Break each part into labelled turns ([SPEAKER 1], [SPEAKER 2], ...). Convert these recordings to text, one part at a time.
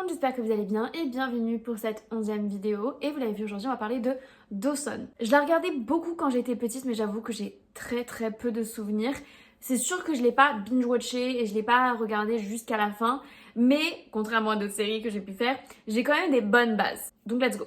[SPEAKER 1] monde, j'espère que vous allez bien et bienvenue pour cette 11e vidéo. Et vous l'avez vu, aujourd'hui on va parler de Dawson. Je la regardais beaucoup quand j'étais petite, mais j'avoue que j'ai très peu de souvenirs. C'est sûr que je l'ai pas binge-watché et je l'ai pas regardé jusqu'à la fin, mais contrairement à d'autres séries que j'ai pu faire, j'ai quand même des bonnes bases. Donc let's go.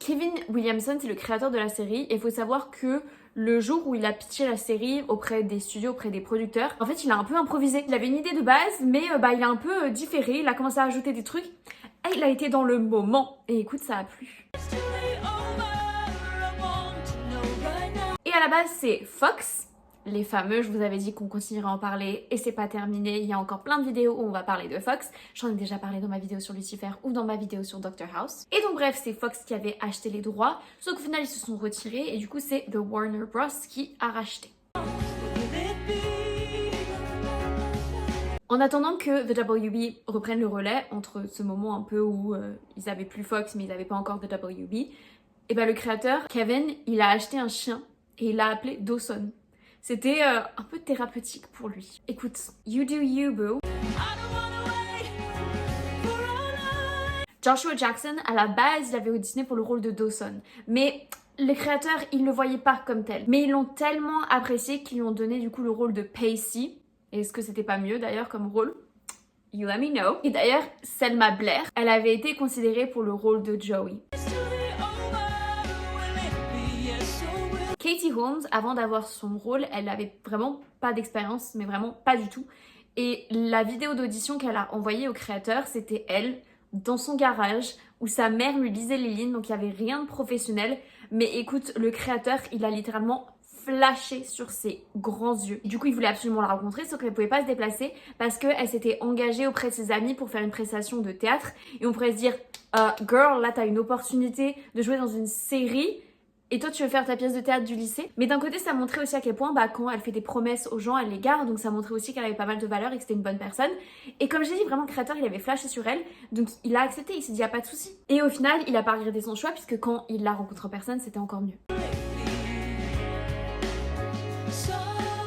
[SPEAKER 1] Kevin Williamson, c'est le créateur de la série et il faut savoir que le jour où il a pitché la série auprès des studios, auprès des producteurs, en fait il a un peu improvisé. Il avait une idée de base mais il a un peu différé, il a commencé à ajouter des trucs et il a été dans le moment. Et écoute, ça a plu. Et à la base c'est Fox, les fameux, je vous avais dit qu'on continuerait à en parler et c'est pas terminé, il y a encore plein de vidéos où on va parler de Fox. J'en ai déjà parlé dans ma vidéo sur Lucifer ou dans ma vidéo sur Dr House. Et donc bref, c'est Fox qui avait acheté les droits, sauf qu'au final ils se sont retirés et du coup c'est The Warner Bros qui a racheté. En attendant que The WB reprenne le relais, entre ce moment un peu où ils avaient plus Fox mais ils n'avaient pas encore The WB, et le créateur, Kevin, il a acheté un chien et il l'a appelé Dawson. C'était un peu thérapeutique pour lui. Écoute, you do you, boo. Joshua Jackson, à la base, il avait auditionné pour le rôle de Dawson. Mais les créateurs, ils le voyaient pas comme tel. Mais ils l'ont tellement apprécié qu'ils lui ont donné du coup le rôle de Pacey. Est-ce que c'était pas mieux d'ailleurs comme rôle? You let me know. Et d'ailleurs, Selma Blair, elle avait été considérée pour le rôle de Joey. Katie Holmes, avant d'avoir son rôle, elle avait vraiment pas d'expérience, mais vraiment pas du tout. Et la vidéo d'audition qu'elle a envoyée au créateur, c'était elle, dans son garage, où sa mère lui lisait les lignes, donc il n'y avait rien de professionnel. Mais écoute, le créateur, il a littéralement flashé sur ses grands yeux. Du coup, il voulait absolument la rencontrer, sauf qu'elle ne pouvait pas se déplacer parce qu'elle s'était engagée auprès de ses amis pour faire une prestation de théâtre. Et on pourrait se dire, girl, là, t'as une opportunité de jouer dans une série. Et toi, tu veux faire ta pièce de théâtre du lycée. Mais d'un côté, ça montrait aussi à quel point, quand elle fait des promesses aux gens, elle les garde. Donc ça montrait aussi qu'elle avait pas mal de valeur et que c'était une bonne personne. Et comme j'ai dit, vraiment, le créateur, il avait flashé sur elle. Donc il a accepté, il s'est dit, y a pas de souci. Et au final, il a pas regretté son choix, puisque quand il la rencontre en personne, c'était encore mieux.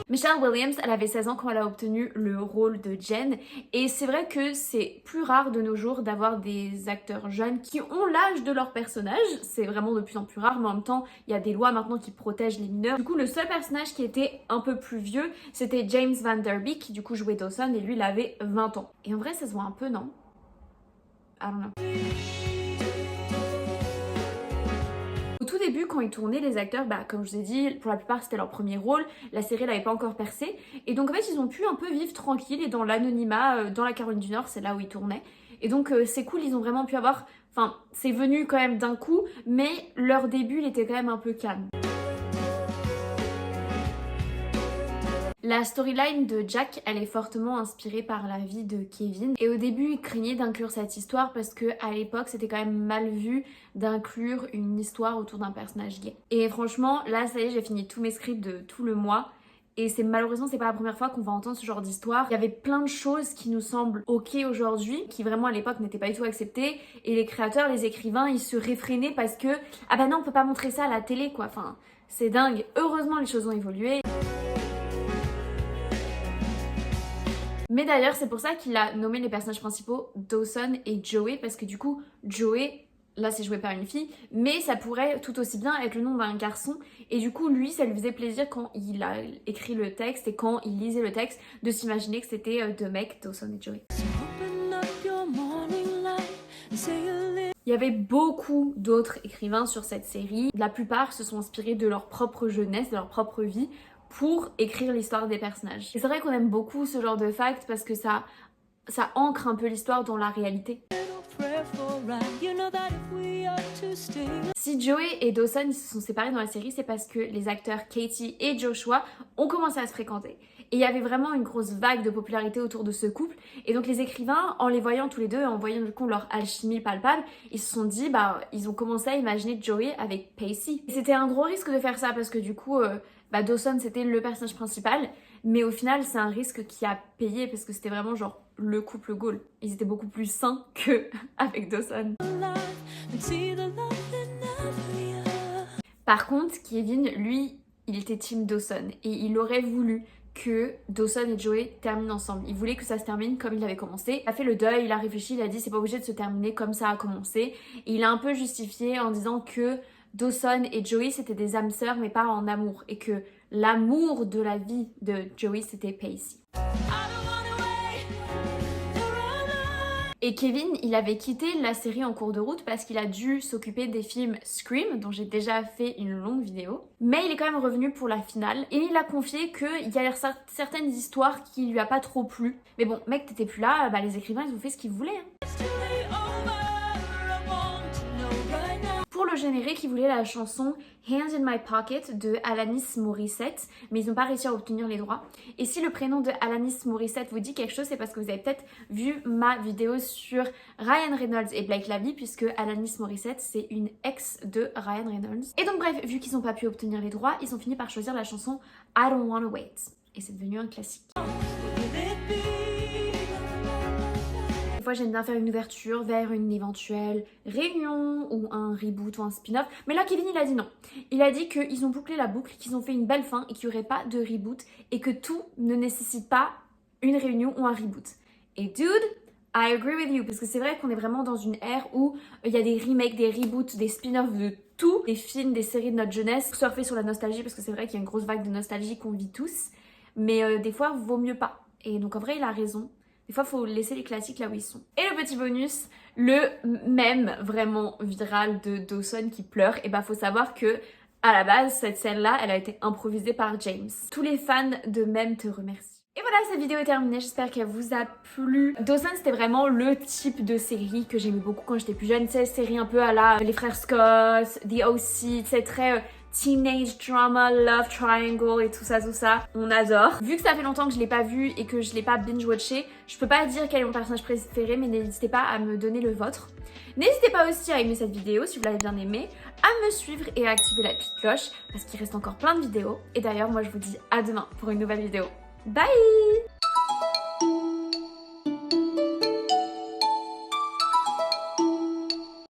[SPEAKER 1] Michelle Williams, elle avait 16 ans quand elle a obtenu le rôle de Jen et c'est vrai que c'est plus rare de nos jours d'avoir des acteurs jeunes qui ont l'âge de leur personnage, c'est vraiment de plus en plus rare mais en même temps il y a des lois maintenant qui protègent les mineurs. Du coup le seul personnage qui était un peu plus vieux c'était James Van Der Beek qui du coup jouait Dawson et lui il avait 20 ans. Et en vrai ça se voit un peu, non? I don't know. Au tout début, quand ils tournaient, les acteurs, comme je vous ai dit, pour la plupart c'était leur premier rôle, la série n'avait pas encore percé, et donc en fait ils ont pu un peu vivre tranquille et dans l'anonymat, dans la Caroline du Nord, c'est là où ils tournaient, et donc c'est cool, ils ont vraiment pu avoir, enfin c'est venu quand même d'un coup, mais leur début il était quand même un peu calme. La storyline de Jack, elle est fortement inspirée par la vie de Kevin. Et au début, il craignait d'inclure cette histoire parce que à l'époque, c'était quand même mal vu d'inclure une histoire autour d'un personnage gay. Et franchement, là, ça y est, j'ai fini tous mes scripts de tout le mois. Et malheureusement, c'est pas la première fois qu'on va entendre ce genre d'histoire. Il y avait plein de choses qui nous semblent ok aujourd'hui, qui vraiment à l'époque n'étaient pas du tout acceptées. Et les créateurs, les écrivains, ils se réfrénaient parce que ah bah non, on peut pas montrer ça à la télé quoi. Enfin, c'est dingue. Heureusement, les choses ont évolué. Mais d'ailleurs, c'est pour ça qu'il a nommé les personnages principaux Dawson et Joey, parce que du coup, Joey, là c'est joué par une fille, mais ça pourrait tout aussi bien être le nom d'un garçon. Et du coup, lui, ça lui faisait plaisir quand il a écrit le texte et quand il lisait le texte, de s'imaginer que c'était deux mecs, Dawson et Joey. Il y avait beaucoup d'autres écrivains sur cette série. La plupart se sont inspirés de leur propre jeunesse, de leur propre vie, pour écrire l'histoire des personnages. Et c'est vrai qu'on aime beaucoup ce genre de facts parce que ça ancre un peu l'histoire dans la réalité. Si Joey et Dawson se sont séparés dans la série, c'est parce que les acteurs Katie et Joshua ont commencé à se fréquenter. Et il y avait vraiment une grosse vague de popularité autour de ce couple. Et donc les écrivains, en les voyant tous les deux et en voyant du coup leur alchimie palpable, ils se sont dit, ils ont commencé à imaginer Joey avec Pacey. C'était un gros risque de faire ça parce que du coup, Dawson c'était le personnage principal. Mais au final, c'est un risque qui a payé parce que c'était vraiment genre le couple goal. Ils étaient beaucoup plus sains qu'avec Dawson. Par contre, Kevin, lui, il était team Dawson et il aurait voulu que Dawson et Joey terminent ensemble. Il voulait que ça se termine comme il avait commencé. Il a fait le deuil, il a réfléchi, il a dit c'est pas obligé de se terminer comme ça a commencé. Et il a un peu justifié en disant que Dawson et Joey c'était des âmes sœurs mais pas en amour. Et que l'amour de la vie de Joey c'était Pacey. Et Kevin, il avait quitté la série en cours de route parce qu'il a dû s'occuper des films Scream, dont j'ai déjà fait une longue vidéo. Mais il est quand même revenu pour la finale et il a confié qu'il y a certaines histoires qui lui a pas trop plu. Mais bon, mec, t'étais plus là, bah les écrivains ils ont fait ce qu'ils voulaient. Hein. Pour le générique, ils voulaient la chanson Hands in My Pocket de Alanis Morissette, mais ils n'ont pas réussi à obtenir les droits. Et si le prénom de Alanis Morissette vous dit quelque chose, c'est parce que vous avez peut-être vu ma vidéo sur Ryan Reynolds et Blake Lively, puisque Alanis Morissette, c'est une ex de Ryan Reynolds. Et donc bref, vu qu'ils n'ont pas pu obtenir les droits, ils ont fini par choisir la chanson I Don't Wanna Wait. Et c'est devenu un classique. Des fois, j'aime bien faire une ouverture vers une éventuelle réunion ou un reboot ou un spin-off. Mais là, Kevin, il a dit non. Il a dit qu'ils ont bouclé la boucle, qu'ils ont fait une belle fin et qu'il n'y aurait pas de reboot et que tout ne nécessite pas une réunion ou un reboot. Et dude, I agree with you. Parce que c'est vrai qu'on est vraiment dans une ère où il y a des remakes, des reboots, des spin-offs de tout. Des films, des séries de notre jeunesse. Surfer sur la nostalgie parce que c'est vrai qu'il y a une grosse vague de nostalgie qu'on vit tous. Mais des fois, vaut mieux pas. Et donc en vrai, il a raison. Des fois, il faut laisser les classiques là où ils sont. Et le petit bonus, le mème vraiment viral de Dawson qui pleure, et bah faut savoir que à la base, cette scène-là, elle a été improvisée par James. Tous les fans de mème te remercient. Et voilà, cette vidéo est terminée, j'espère qu'elle vous a plu. Dawson, c'était vraiment le type de série que j'aimais beaucoup quand j'étais plus jeune. C'est série un peu à la Les Frères Scott, The O.C., c'est très teenage drama, love triangle et tout ça. On adore. Vu que ça fait longtemps que je l'ai pas vu et que je l'ai pas binge-watché, je peux pas dire quel est mon personnage préféré, mais n'hésitez pas à me donner le vôtre. N'hésitez pas aussi à aimer cette vidéo si vous l'avez bien aimée, à me suivre et à activer la petite cloche parce qu'il reste encore plein de vidéos. Et d'ailleurs, moi je vous dis à demain pour une nouvelle vidéo. Bye!